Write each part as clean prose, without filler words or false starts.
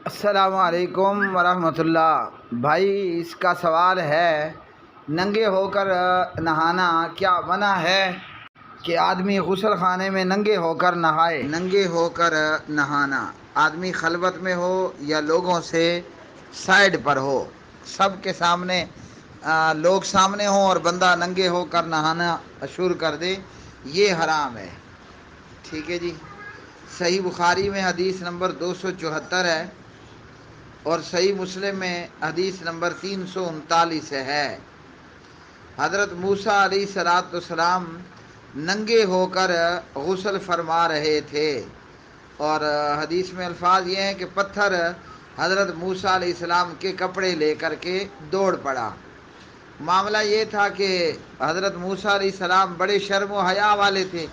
السلام علیکم ورحمۃ اللہ۔ بھائی اس کا سوال ہے، ننگے ہو کر نہانا کیا منع ہے کہ آدمی غسل خانے میں ننگے ہو کر نہائے؟ ننگے ہو کر نہانا، آدمی خلوت میں ہو یا لوگوں سے سائڈ پر ہو، سب کے سامنے لوگ سامنے ہوں اور بندہ ننگے ہو کر نہانا شروع کر دے، یہ حرام ہے۔ ٹھیک ہے جی۔ صحیح بخاری میں حدیث نمبر 274 ہے اور صحیح مسلم میں حدیث نمبر 339 ہے۔ حضرت موسیٰ علیہ السلام ننگے ہو کر غسل فرما رہے تھے، اور حدیث میں الفاظ یہ ہیں کہ پتھر حضرت موسیٰ علیہ السلام کے کپڑے لے کر کے دوڑ پڑا۔ معاملہ یہ تھا کہ حضرت موسیٰ علیہ السلام بڑے شرم و حیا والے تھے،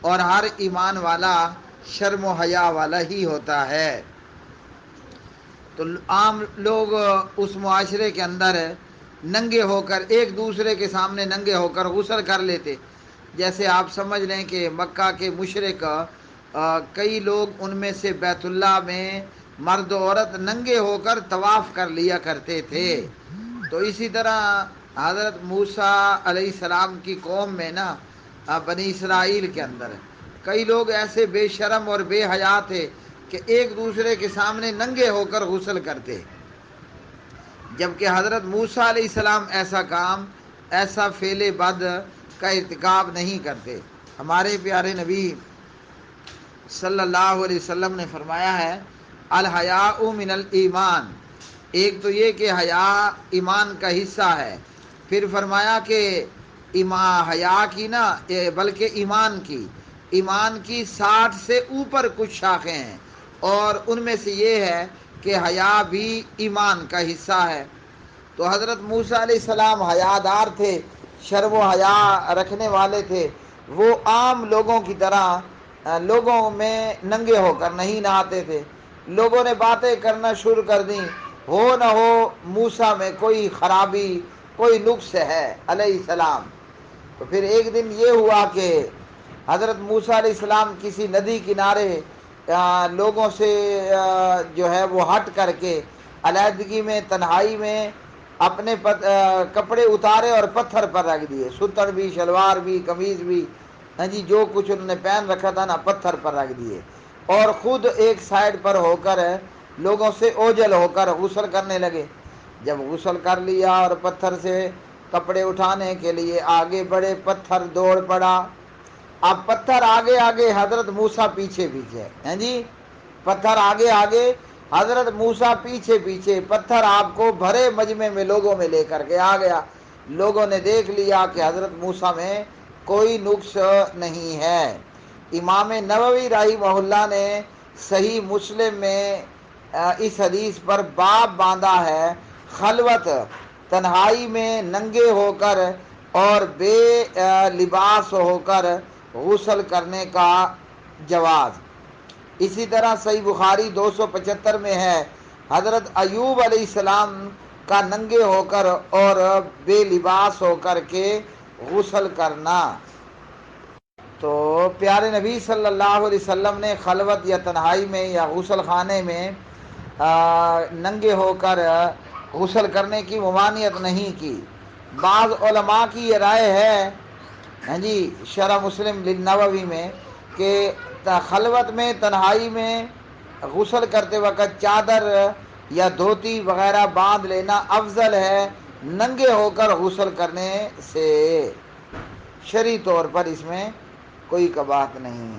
اور ہر ایمان والا شرم و حیا والا ہی ہوتا ہے۔ تو عام لوگ اس معاشرے کے اندر ننگے ہو کر ایک دوسرے کے سامنے ننگے ہو کر غسل کر لیتے۔ جیسے آپ سمجھ لیں کہ مکہ کے مشرک کئی لوگ ان میں سے بیت اللہ میں مرد و عورت ننگے ہو کر طواف کر لیا کرتے تھے۔ تو اسی طرح حضرت موسیٰ علیہ السلام کی قوم میں بنی اسرائیل کے اندر کئی لوگ ایسے بے شرم اور بے حیا تھے کہ ایک دوسرے کے سامنے ننگے ہو کر غسل کرتے، جبکہ حضرت موسیٰ علیہ السلام ایسا فعل بد کا ارتکاب نہیں کرتے۔ ہمارے پیارے نبی صلی اللہ علیہ وسلم نے فرمایا ہے، الحیاء من الایمان، ایک تو یہ کہ حیا ایمان کا حصہ ہے، پھر فرمایا کہ حیا کی بلکہ ایمان کی 60 سے اوپر کچھ شاخیں ہیں، اور ان میں سے یہ ہے کہ حیا بھی ایمان کا حصہ ہے۔ تو حضرت موسیٰ علیہ السلام حیادار تھے، شرم و حیا رکھنے والے تھے۔ وہ عام لوگوں کی طرح لوگوں میں ننگے ہو کر نہیں نہاتے تھے۔ لوگوں نے باتیں کرنا شروع کر دیں، ہو نہ ہو موسیٰ میں کوئی خرابی، کوئی نقص ہے علیہ السلام۔ تو پھر ایک دن یہ ہوا کہ حضرت موسیٰ علیہ السلام کسی ندی کنارے لوگوں سے جو ہے وہ ہٹ کر کے علیحدگی میں، تنہائی میں اپنے کپڑے اتارے اور پتھر پر رکھ دیے، ستر بھی، شلوار بھی، قمیض بھی، جو کچھ انہوں نے پہن رکھا تھا پتھر پر رکھ دیے، اور خود ایک سائڈ پر ہو کر لوگوں سے اوجھل ہو کر غسل کرنے لگے۔ جب غسل کر لیا اور پتھر سے کپڑے اٹھانے کے لیے آگے بڑھے، پتھر دوڑ پڑا۔ اب پتھر آگے آگے، حضرت موسیٰ پیچھے پیچھے، پتھر آگے آگے، حضرت موسیٰ پیچھے پیچھے۔ پتھر آپ کو بھرے مجمع میں لوگوں میں لے کر کے آ گیا۔ لوگوں نے دیکھ لیا کہ حضرت موسیٰ میں کوئی نقص نہیں ہے۔ امام نووی رحمہ اللہ نے صحیح مسلم میں اس حدیث پر باب باندھا ہے، خلوت، تنہائی میں ننگے ہو کر اور بے لباس ہو کر غسل کرنے کا جواز۔ اسی طرح صحیح بخاری 275 میں ہے، حضرت ایوب علیہ السلام کا ننگے ہو کر اور بے لباس ہو کر کے غسل کرنا۔ تو پیارے نبی صلی اللہ علیہ وسلم نے خلوت یا تنہائی میں یا غسل خانے میں ننگے ہو کر غسل کرنے کی ممانعت نہیں کی۔ بعض علماء کی یہ رائے ہے شرح مسلم للنووی میں کہ خلوت میں، تنہائی میں غسل کرتے وقت چادر یا دھوتی وغیرہ باندھ لینا افضل ہے ننگے ہو کر غسل کرنے سے۔ شرعی طور پر اس میں کوئی قباحت نہیں۔